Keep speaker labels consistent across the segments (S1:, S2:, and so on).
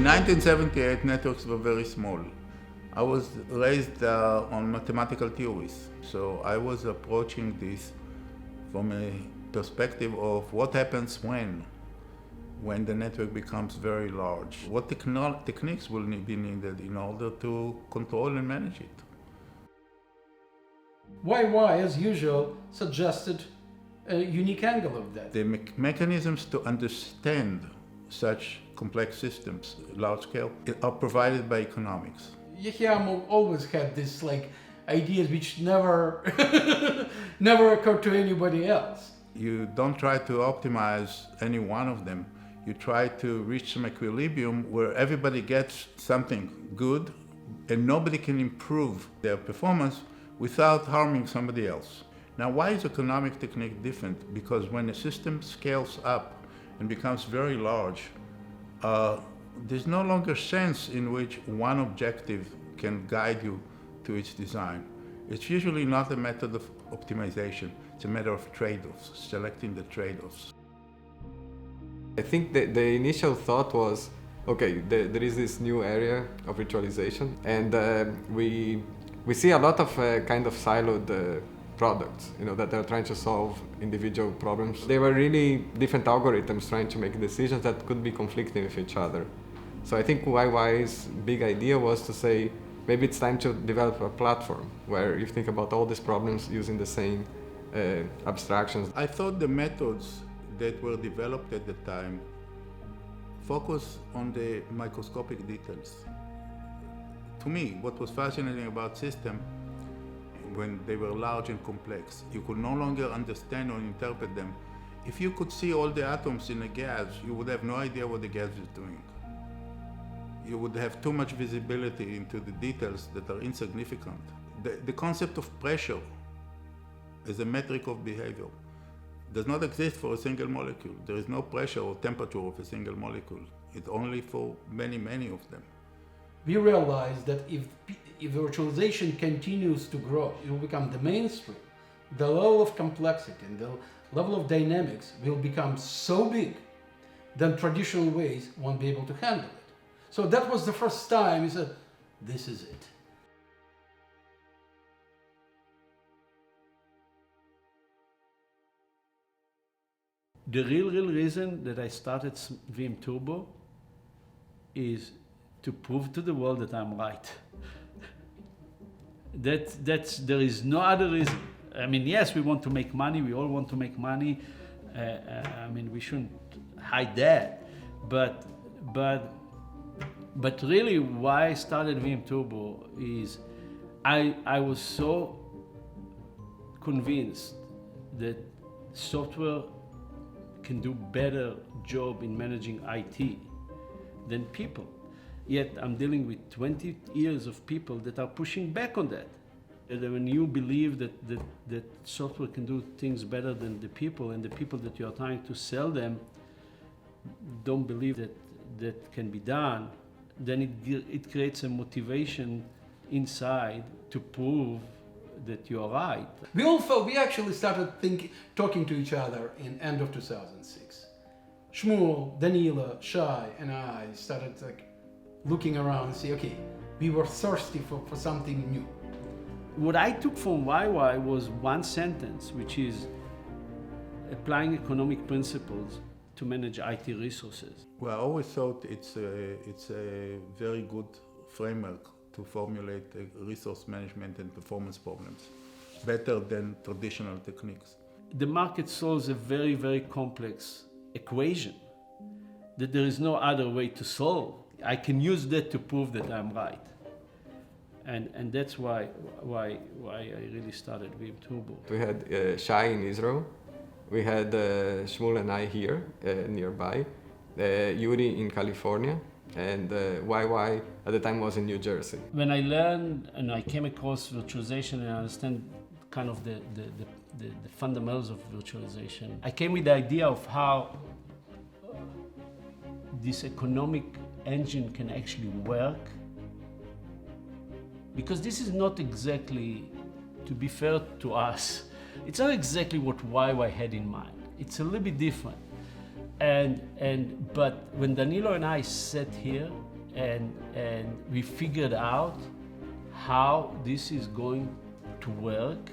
S1: 1978, networks were very small. I was raised on mathematical theories, so I was approaching this from a perspective of what happens when the network becomes very large. What techniques will be needed in order to control and manage it?
S2: YY, as usual, suggested a unique angle of that.
S1: The mechanisms to understand such complex systems, large scale, are provided by economics.
S2: Yehiam always had this ideas which never never occurred to anybody else.
S1: You don't try to optimize any one of them. You try to reach some equilibrium where everybody gets something good and nobody can improve their performance without harming somebody else. Now, why is economic technique different? Because when a system scales up and becomes very large, there's no longer sense in which one objective can guide you to its design. It's usually not a method of optimization. It's a matter of trade-offs, selecting the trade-offs.
S3: I think the initial thought was, okay, there is this new area of virtualization, and we see a lot of kind of siloed products, that are trying to solve individual problems. They were really different algorithms trying to make decisions that could be conflicting with each other. So I think YY's big idea was to say, maybe it's time to develop a platform where you think about all these problems using the same abstractions.
S1: I thought the methods that were developed at the time focus on the microscopic details. To me, what was fascinating about systems when they were large and complex, you could no longer understand or interpret them. If you could see all the atoms in a gas, you would have no idea what the gas is doing. You would have too much visibility into the details that are insignificant. The concept of pressure as a metric of behavior does not exist for a single molecule. There is no pressure or temperature of a single molecule. It's only for many, many of them.
S2: We realized that if virtualization continues to grow, it will become the mainstream. The level of complexity and the level of dynamics will become so big that traditional ways won't be able to handle it. So that was the first time we said, this is it. The real reason that I started VM Turbo is to prove to the world that I'm right. There is no other reason. I mean, yes, we want to make money. We all want to make money. We shouldn't hide that. But really, why I started VM Turbo is I was so convinced that software can do better job in managing IT than people. Yet I'm dealing with 20 years of people that are pushing back on that. And when you believe that software can do things better than the people, and the people that you are trying to sell them don't believe that can be done, then it creates a motivation inside to prove that you are right. We actually started talking to each other in end of 2006. Shmuel, Danila, Shai, and I started looking around and say, okay, we were thirsty for something new. What I took from YY was one sentence, which is applying economic principles to manage IT resources.
S1: Well, I always thought it's a very good framework to formulate resource management and performance problems, better than traditional techniques.
S2: The market solves a very, very complex equation that there is no other way to solve. I can use that to prove that I'm right. And that's why I really started VM Turbo.
S3: We had Shai in Israel. We had Shmuel and I here nearby, Yuri in California, and YY at the time was in New Jersey.
S2: When I learned and I came across virtualization and I understand kind of the fundamentals of virtualization, I came with the idea of how this economic engine can actually work. Because this is not exactly, to be fair to us, it's not exactly what YY had in mind. It's a little bit different. But when Danilo and I sat here and we figured out how this is going to work.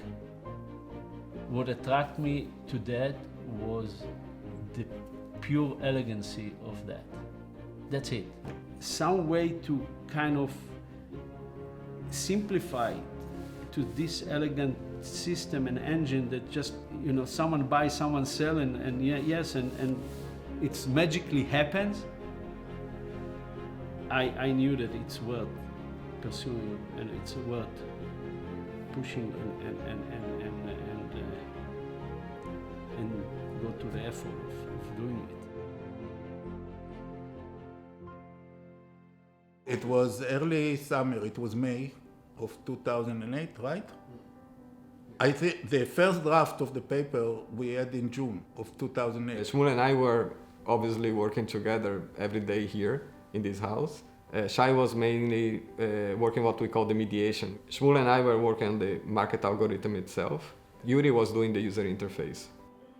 S2: What attracted me to that was the pure elegancy of that. That's it. Some way to kind of simplify to this elegant system and engine that just, you know, someone buy, someone sell, and yes, and it's magically happens. I knew that it's worth pursuing and it's worth pushing and go to the effort of doing it.
S1: It was early summer, it was May of 2008, right? I think the first draft of the paper we had in June of 2008.
S3: Shmuel and I were obviously working together every day here in this house. Shai was mainly working what we call the mediation. Shmuel and I were working on the market algorithm itself. Yuri was doing the user interface.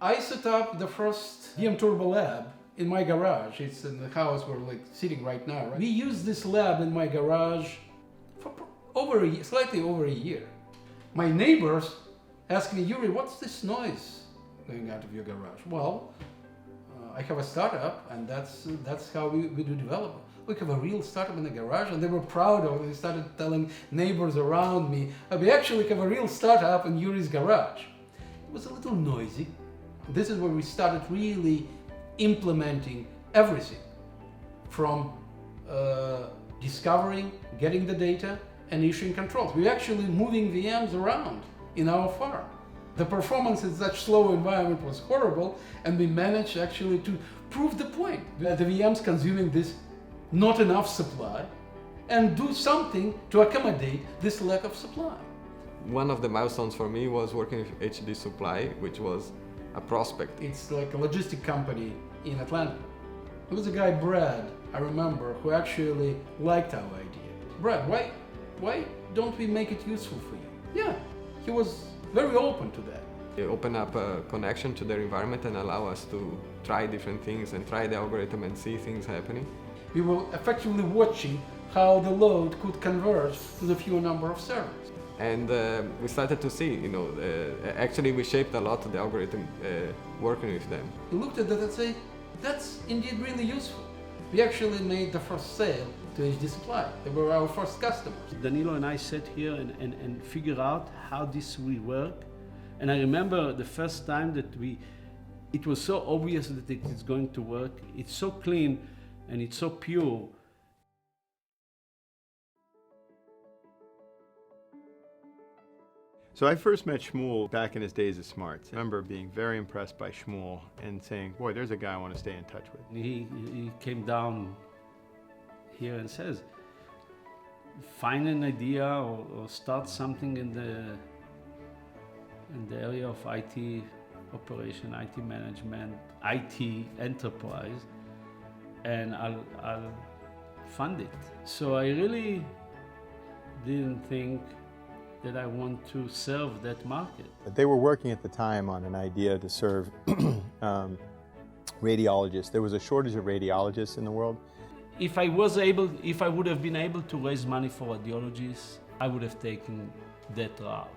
S4: I set up the first VM Turbo lab in my garage. It's in the house we're like sitting right now. Right? We used this lab in my garage for slightly over a year. My neighbors asked me, Yuri, what's this noise going out of your garage? Well, I have a startup, and that's how we do development. We have a real startup in the garage, and they were proud of it. They started telling neighbors around me, we actually have a real startup in Yuri's garage. It was a little noisy. This is where we started really implementing everything from discovering, getting the data, and issuing controls. We're actually moving VMs around in our farm. The performance in such slow environment was horrible, and we managed actually to prove the point that the VMs consuming this not enough supply and do something to accommodate this lack of supply.
S3: One of the milestones for me was working with HD Supply, which was a prospect.
S4: It's like a logistic company in Atlanta. There was a guy, Brad, I remember, who actually liked our idea. Brad, why don't we make it useful for you? Yeah, he was very open to that.
S3: They open up a connection to their environment and allow us to try different things and try the algorithm and see things happening.
S4: We were effectively watching how the load could converge to the fewer number of servers.
S3: And we started to see, actually we shaped a lot of the algorithm working with them.
S4: We looked at that and said, that's indeed really useful. We actually made the first sale to HD Supply. They were our first customers.
S2: Danilo and I sat here and figured out how this will work. And I remember the first time that it was so obvious that it is going to work. It's so clean and it's so pure.
S5: So I first met Shmuel back in his days at Smarts. I remember being very impressed by Shmuel and saying, boy, there's a guy I want to stay in touch with.
S2: He came down here and says, find an idea or start something in the area of IT operation, IT management, IT enterprise, and I'll fund it. So I really didn't think that I want to serve that market.
S6: But they were working at the time on an idea to serve radiologists. There was a shortage of radiologists in the world.
S2: If I would have been able to raise money for radiologists, I would have taken that route.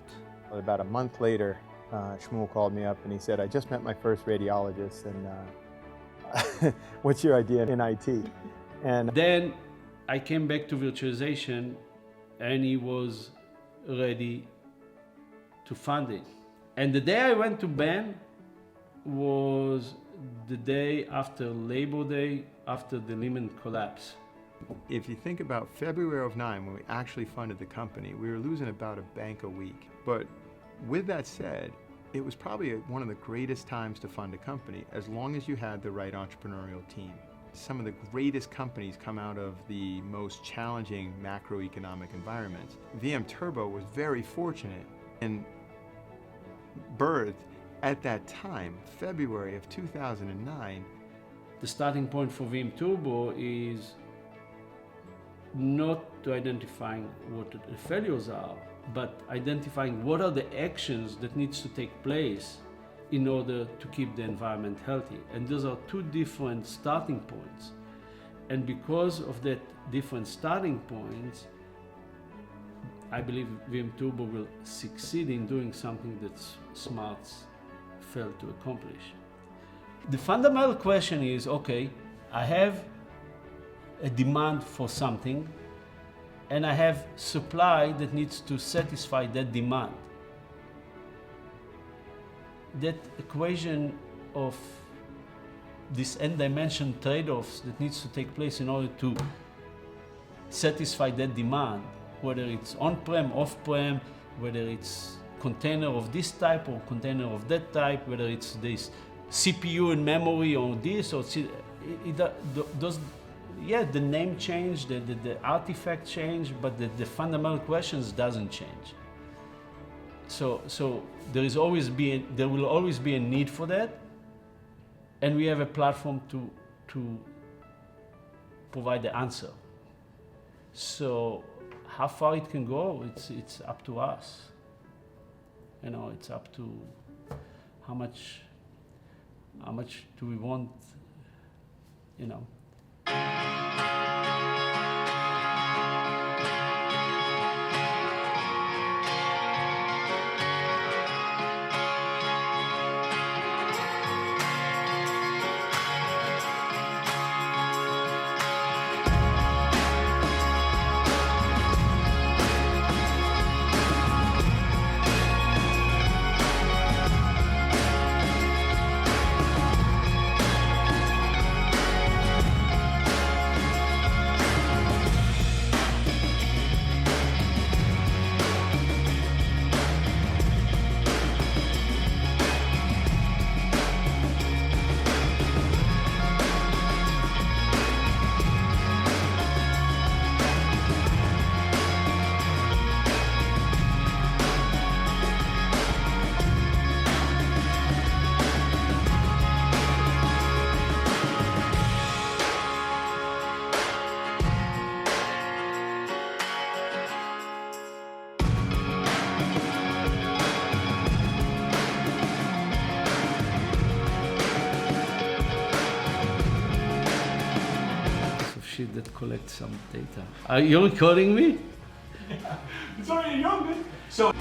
S6: About a month later, Shmuel called me up and he said, I just met my first radiologist, and what's your idea in IT? And
S2: then I came back to virtualization, and he was ready to fund it. And the day I went to Ben was the day after Labor Day, after the Lehman collapse.
S5: If you think about February of '09, when we actually funded the company, we were losing about a bank a week. But with that said, it was probably one of the greatest times to fund a company, as long as you had the right entrepreneurial team. Some of the greatest companies come out of the most challenging macroeconomic environments. VM Turbo was very fortunate and birthed at that time, February of 2009.
S2: The starting point for VM Turbo is not to identifying what the failures are, but identifying what are the actions that needs to take place in order to keep the environment healthy. And those are two different starting points. And because of that different starting points, I believe VM Turbo will succeed in doing something that smarts failed to accomplish. The fundamental question is, okay, I have a demand for something and I have supply that needs to satisfy that demand. That equation of this n-dimension trade-offs that needs to take place in order to satisfy that demand, whether it's on-prem, off-prem, whether it's container of this type or container of that type, whether it's this CPU and memory or this or yeah, the name changed, the artifact changed, but the fundamental questions doesn't change. So there will always be a need for that, and we have a platform to provide the answer. So how far it can go, it's up to us. You know, it's up to how much do we want, you know. Shit that collects some data. Are you recording me?
S7: It's already young, man. So.